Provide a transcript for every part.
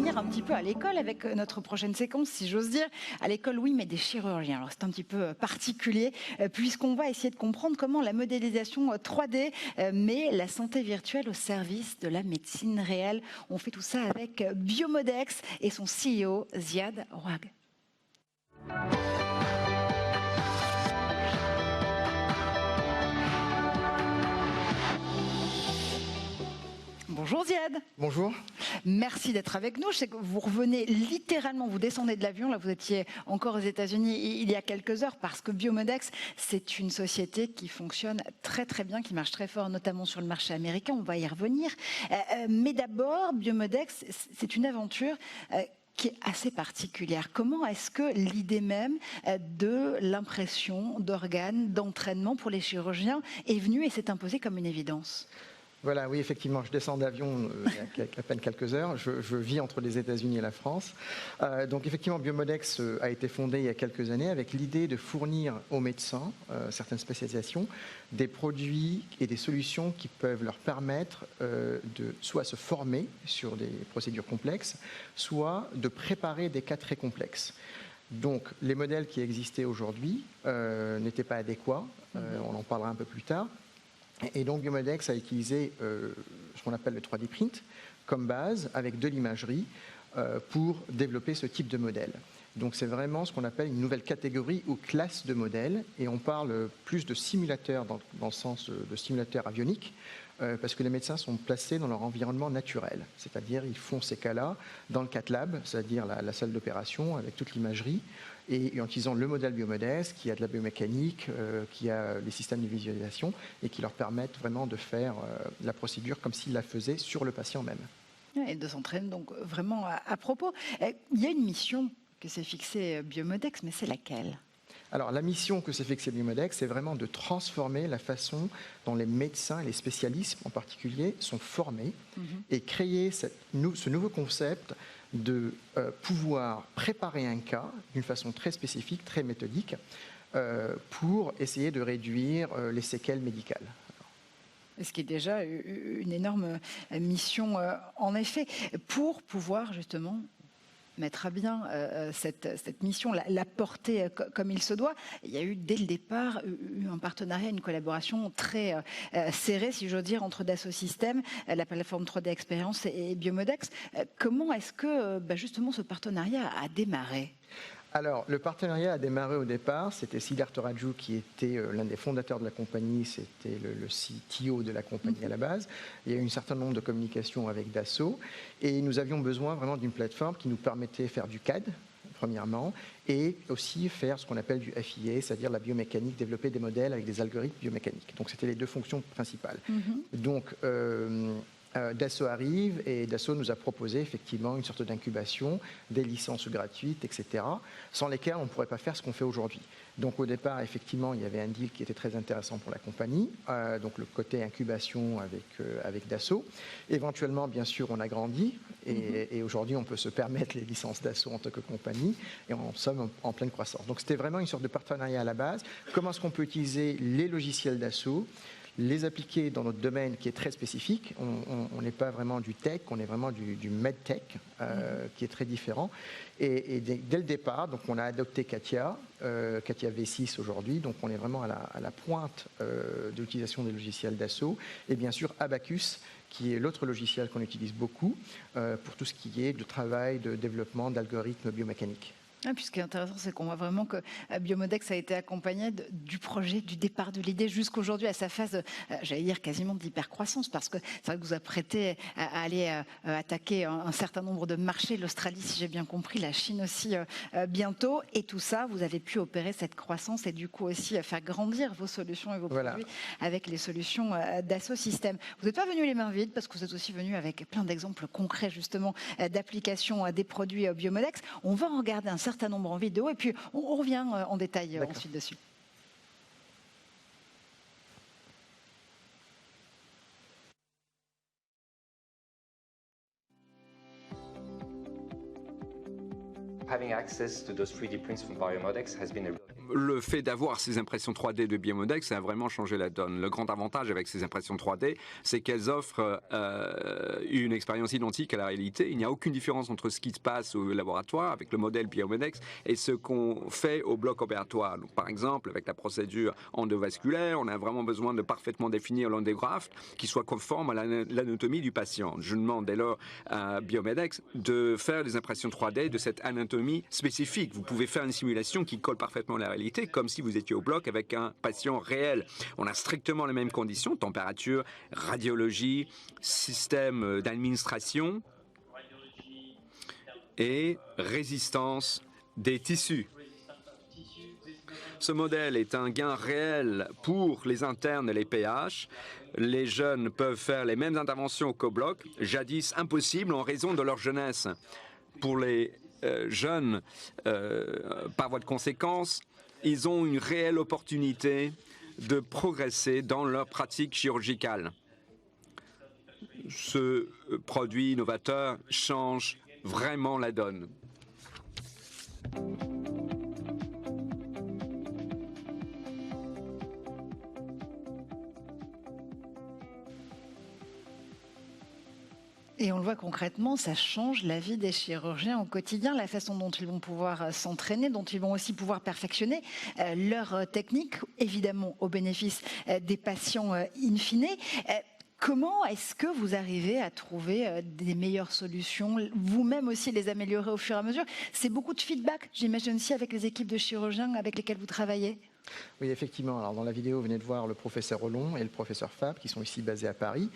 revenir un petit peu à l'école avec notre prochaine séquence, si j'ose dire. À l'école, oui, mais des chirurgiens. Alors, c'est un petit peu particulier, puisqu'on va essayer de comprendre comment la modélisation 3D met la santé virtuelle au service de la médecine réelle. On fait tout ça avec Biomodex et son CEO, Ziad Rouag. Bonjour Ziad. Bonjour. Merci d'être avec nous. Je sais que vous revenez littéralement, vous descendez de l'avion. Là, vous étiez encore aux États-Unis il y a quelques heures parce que Biomodex, c'est une société qui fonctionne très très bien, qui marche très fort, notamment sur le marché américain. On va y revenir. Mais d'abord, Biomodex, c'est une aventure qui est assez particulière. Comment est-ce que l'idée même de l'impression d'organes, d'entraînement pour les chirurgiens est venue et s'est imposée comme une évidence ? Voilà, oui, effectivement, je descends d'avion il y a à peine quelques heures. Je vis entre les États-Unis et la France. Donc, effectivement, Biomodex a été fondé il y a quelques années avec l'idée de fournir aux médecins, certaines spécialisations, des produits et des solutions qui peuvent leur permettre de soit se former sur des procédures complexes, soit de préparer des cas très complexes. Donc, les modèles qui existaient aujourd'hui n'étaient pas adéquats. On en parlera un peu plus tard. Et donc Biomodex a utilisé ce qu'on appelle le 3D print comme base avec de l'imagerie pour développer ce type de modèle. Donc c'est vraiment ce qu'on appelle une nouvelle catégorie ou classe de modèles et on parle plus de simulateurs dans le sens de simulateurs avioniques parce que les médecins sont placés dans leur environnement naturel, c'est-à-dire ils font ces cas-là dans le cath lab, c'est-à-dire la salle d'opération avec toute l'imagerie et en utilisant le modèle Biomodex qui a de la biomécanique, qui a les systèmes de visualisation et qui leur permettent vraiment de faire la procédure comme s'ils la faisaient sur le patient même. Et de s'entraîner donc vraiment à propos. Il y a une mission que s'est fixée Biomodex, mais c'est laquelle ? Alors, la mission que s'est fixée Biomodex, c'est vraiment de transformer la façon dont les médecins et les spécialistes en particulier sont formés et créer ce nouveau concept de pouvoir préparer un cas d'une façon très spécifique, très méthodique, pour essayer de réduire les séquelles médicales. Ce qui est déjà une énorme mission, en effet, pour pouvoir justement mettre à bien cette mission, la porter comme il se doit. Il y a eu dès le départ un partenariat, une collaboration très serrée, si j'ose dire, entre Dassault Systèmes, la plateforme 3D Experience et Biomodex. Comment est-ce que justement ce partenariat a démarré ? Alors, le partenariat a démarré au départ, c'était Siddhartha Raju qui était l'un des fondateurs de la compagnie, c'était le CTO de la compagnie à la base. Il y a eu un certain nombre de communications avec Dassault et nous avions besoin vraiment d'une plateforme qui nous permettait de faire du CAD, premièrement, et aussi faire ce qu'on appelle du FIA, c'est-à-dire la biomécanique, développer des modèles avec des algorithmes biomécaniques. Donc, c'était les deux fonctions principales. Donc, Dassault arrive et Dassault nous a proposé effectivement une sorte d'incubation, des licences gratuites, etc., sans lesquelles on ne pourrait pas faire ce qu'on fait aujourd'hui. Donc au départ, effectivement, il y avait un deal qui était très intéressant pour la compagnie, donc le côté incubation avec Dassault. Éventuellement, bien sûr, on a grandi et aujourd'hui, on peut se permettre les licences Dassault en tant que compagnie et on sommes en pleine croissance. Donc c'était vraiment une sorte de partenariat à la base. Comment est-ce qu'on peut utiliser les logiciels Dassault, les appliquer dans notre domaine qui est très spécifique. On n'est pas vraiment du tech, on est vraiment du medtech qui est très différent. Et dès le départ, donc on a adopté Katia V6 aujourd'hui, donc on est vraiment à la pointe de l'utilisation des logiciels Dassault. Et bien sûr Abacus, qui est l'autre logiciel qu'on utilise beaucoup pour tout ce qui est de travail, de développement d'algorithmes biomécaniques. Puis ce qui est intéressant, c'est qu'on voit vraiment que Biomodex a été accompagné du projet, du départ de l'idée jusqu'aujourd'hui à sa phase, j'allais dire quasiment d'hypercroissance, parce que c'est vrai que vous apprêtez à aller attaquer un certain nombre de marchés, l'Australie si j'ai bien compris, la Chine aussi bientôt, et tout ça, vous avez pu opérer cette croissance et du coup aussi faire grandir vos solutions et vos produits avec les solutions Dassault Systèmes. Vous n'êtes pas venu les mains vides, parce que vous êtes aussi venu avec plein d'exemples concrets justement d'applications des produits Biomodex. On va en regarder un certain nombre en vidéo et puis on revient en détail ensuite dessus. Having access to those 3D prints from Biomodex has been a le fait d'avoir ces impressions 3D de Biomodex, ça a vraiment changé la donne. Le grand avantage avec ces impressions 3D, c'est qu'elles offrent une expérience identique à la réalité. Il n'y a aucune différence entre ce qui se passe au laboratoire avec le modèle Biomodex et ce qu'on fait au bloc opératoire. Donc, par exemple, avec la procédure endovasculaire, on a vraiment besoin de parfaitement définir l'endograft qui soit conforme à l'anatomie du patient. Je demande dès lors à Biomodex de faire des impressions 3D de cette anatomie spécifique. Vous pouvez faire une simulation qui colle parfaitement à la réalité, comme si vous étiez au bloc avec un patient réel. On a strictement les mêmes conditions, température, radiologie, système d'administration et résistance des tissus. Ce modèle est un gain réel pour les internes et les PH. Les jeunes peuvent faire les mêmes interventions qu'au bloc, jadis impossible en raison de leur jeunesse. Pour les jeunes, par voie de conséquence, ils ont une réelle opportunité de progresser dans leur pratique chirurgicale. Ce produit innovateur change vraiment la donne. Et on le voit concrètement, ça change la vie des chirurgiens au quotidien, la façon dont ils vont pouvoir s'entraîner, dont ils vont aussi pouvoir perfectionner leur technique, évidemment au bénéfice des patients in fine. Comment est-ce que vous arrivez à trouver des meilleures solutions, vous-même aussi les améliorer au fur et à mesure? C'est beaucoup de feedback, j'imagine aussi, avec les équipes de chirurgiens avec lesquelles vous travaillez. Oui, effectivement. Alors, dans la vidéo, vous venez de voir le professeur Rollon et le professeur Fab, qui sont ici basés à Paris.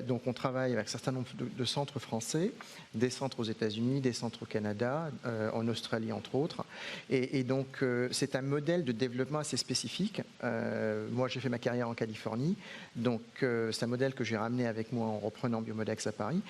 Donc, on travaille avec un certain nombre de centres français, des centres aux États-Unis, des centres au Canada, en Australie, entre autres. Et donc, c'est un modèle de développement assez spécifique. Moi, j'ai fait ma carrière en Californie. Donc, c'est un modèle que j'ai ramené avec moi en reprenant Biomodex à Paris,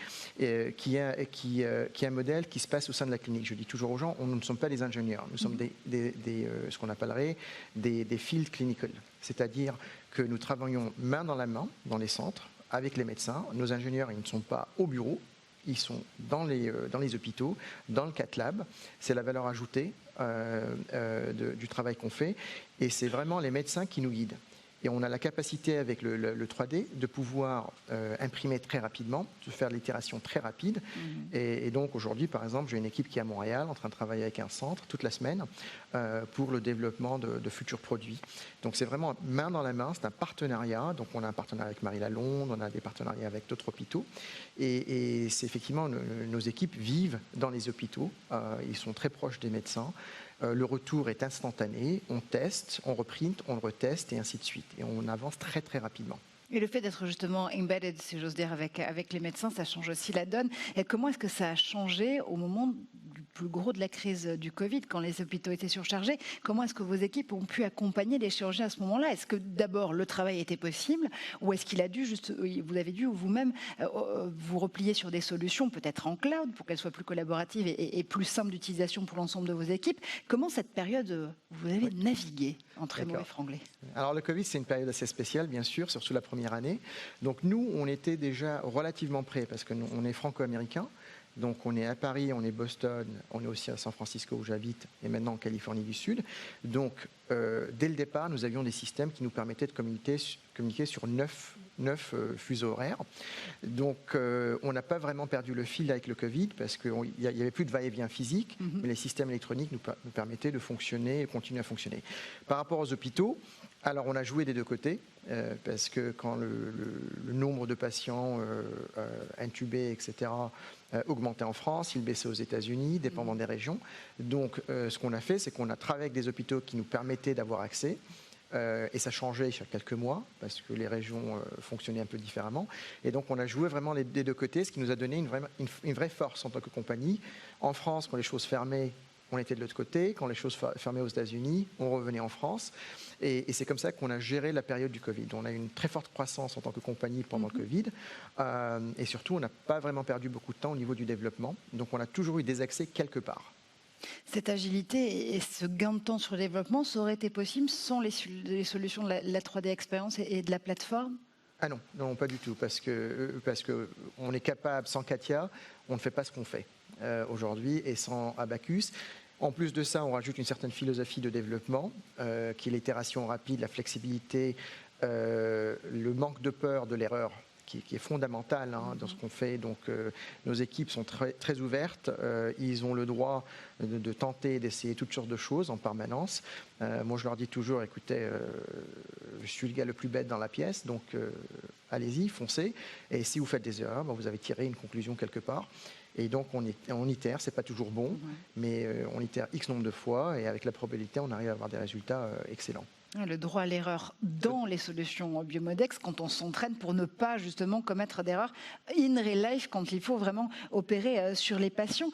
qui est un modèle qui se passe au sein de la clinique. Je dis toujours aux gens, nous ne sommes pas des ingénieurs. Nous sommes ce qu'on appellerait des field clinical, c'est-à-dire que nous travaillons main dans la main dans les centres avec les médecins. Nos ingénieurs, ils ne sont pas au bureau, ils sont dans les hôpitaux, dans le cath lab. C'est la valeur ajoutée du travail qu'on fait, et c'est vraiment les médecins qui nous guident. Et on a la capacité avec le 3D de pouvoir imprimer très rapidement, de faire l'itération très rapide. Et donc aujourd'hui, par exemple, j'ai une équipe qui est à Montréal en train de travailler avec un centre toute la semaine pour le développement de futurs produits. Donc c'est vraiment main dans la main, c'est un partenariat. Donc on a un partenariat avec Marie-Lalonde, on a des partenariats avec d'autres hôpitaux. Et c'est effectivement, nos équipes vivent dans les hôpitaux, ils sont très proches des médecins. Le retour est instantané, on teste, on reprint, on le reteste et ainsi de suite. Et on avance très très rapidement. Et le fait d'être justement embedded, si j'ose dire, avec les médecins, ça change aussi la donne. Et comment est-ce que ça a changé au moment du plus gros de la crise du Covid, quand les hôpitaux étaient surchargés? Comment est-ce que vos équipes ont pu accompagner les chirurgiens à ce moment-là? Est-ce que d'abord le travail était possible, ou est-ce qu'il a dû vous avez dû vous-même vous replier sur des solutions, peut-être en cloud, pour qu'elles soient plus collaboratives et plus simples d'utilisation pour l'ensemble de vos équipes? Comment cette période vous avez navigué, en très mauvais franglais? Alors le Covid, c'est une période assez spéciale, bien sûr, surtout la première année. Donc nous, on était déjà relativement prêts, parce qu'on est franco-américains. Donc on est à Paris, on est Boston, on est aussi à San Francisco où j'habite, et maintenant en Californie du Sud. Donc dès le départ, nous avions des systèmes qui nous permettaient de communiquer sur 9 fuseaux horaires. Donc on n'a pas vraiment perdu le fil avec le Covid, parce qu'il n'y avait plus de va-et-vient physique, mais les systèmes électroniques nous permettaient de fonctionner et continuer à fonctionner. Par rapport aux hôpitaux, alors on a joué des deux côtés, parce que quand le nombre de patients intubés, etc., augmentait en France, il baissait aux États-Unis, dépendant des régions. Donc ce qu'on a fait, c'est qu'on a travaillé avec des hôpitaux qui nous permettaient d'avoir accès, et ça changeait sur quelques mois, parce que les régions fonctionnaient un peu différemment. Et donc on a joué vraiment des deux côtés, ce qui nous a donné une vraie force en tant que compagnie. En France, quand les choses fermaient, on était de l'autre côté. Quand les choses fermaient aux États-Unis, on revenait en France. Et c'est comme ça qu'on a géré la période du Covid. On a eu une très forte croissance en tant que compagnie pendant le Covid. Et surtout, on n'a pas vraiment perdu beaucoup de temps au niveau du développement. Donc, on a toujours eu des accès quelque part. Cette agilité et ce gain de temps sur le développement, ça aurait été possible sans les solutions de la 3D Experience et de la plateforme? Ah non, non, pas du tout. Parce que on est capable, sans Katia, on ne fait pas ce qu'on fait aujourd'hui, et sans Abacus. En plus de ça, on rajoute une certaine philosophie de développement, qui est l'itération rapide, la flexibilité, le manque de peur de l'erreur, qui est fondamental dans ce qu'on fait. Donc nos équipes sont très, très ouvertes, ils ont le droit de tenter, d'essayer toutes sortes de choses en permanence. Moi je leur dis toujours, écoutez, je suis le gars le plus bête dans la pièce, donc allez-y, foncez, et si vous faites des erreurs, vous avez tiré une conclusion quelque part. Et donc on itère, c'est pas toujours bon, mais on itère X nombre de fois, et avec la probabilité, on arrive à avoir des résultats excellents. Le droit à l'erreur dans les solutions Biomodex, quand on s'entraîne pour ne pas justement commettre d'erreurs in real life, quand il faut vraiment opérer sur les patients.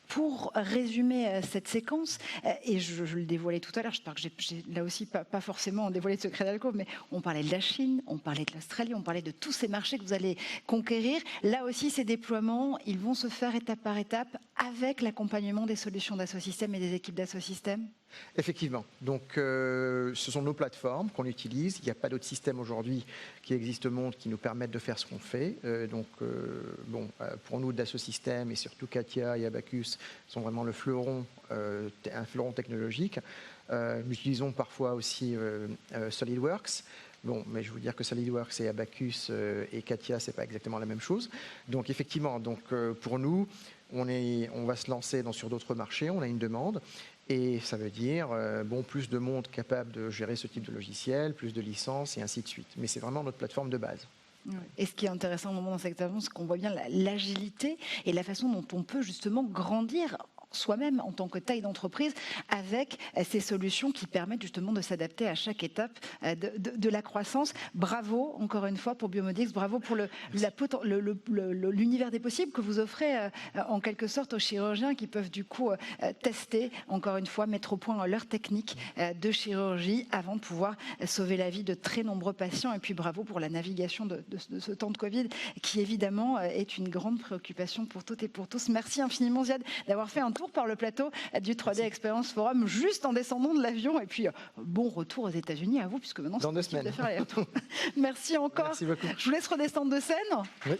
Pour résumer cette séquence, et je le dévoilais tout à l'heure, j'espère que j'ai là aussi pas forcément dévoilé de secret d'alcôve, mais on parlait de la Chine, on parlait de l'Australie, on parlait de tous ces marchés que vous allez conquérir. Là aussi, ces déploiements, ils vont se faire étape par étape avec l'accompagnement des solutions d'Assosystèmes et des équipes d'Assosystèmes. Effectivement. Donc, ce sont nos plateformes qu'on utilise. Il n'y a pas d'autres systèmes aujourd'hui qui existent au monde qui nous permettent de faire ce qu'on fait. Pour nous, Dassosystèmes et surtout Katia et Abacus sont vraiment le fleuron, un fleuron technologique. Nous utilisons parfois aussi SolidWorks. Bon, mais je veux vous dire que SolidWorks et Abacus et Katia, c'est pas exactement la même chose. Donc, effectivement, pour nous, on va se lancer sur d'autres marchés. On a une demande. Et ça veut dire plus de monde capable de gérer ce type de logiciel, plus de licences et ainsi de suite. Mais c'est vraiment notre plateforme de base. Et ce qui est intéressant au moment dans cette avance, c'est qu'on voit bien l'agilité et la façon dont on peut justement grandir soi-même en tant que taille d'entreprise avec ces solutions qui permettent justement de s'adapter à chaque étape de la croissance. Bravo encore une fois pour Biomodex, bravo pour l'univers des possibles que vous offrez en quelque sorte aux chirurgiens qui peuvent du coup tester encore une fois, mettre au point leur technique de chirurgie avant de pouvoir sauver la vie de très nombreux patients. Et puis bravo pour la navigation de ce temps de Covid qui évidemment est une grande préoccupation pour toutes et pour tous. Merci infiniment Ziad d'avoir fait un tour par le plateau du 3D Experience Forum juste en descendant de l'avion, et puis bon retour aux États-Unis à vous puisque maintenant dans 2 semaines de faire les retours. Merci encore. Merci beaucoup. Je vous laisse redescendre de scène. Oui.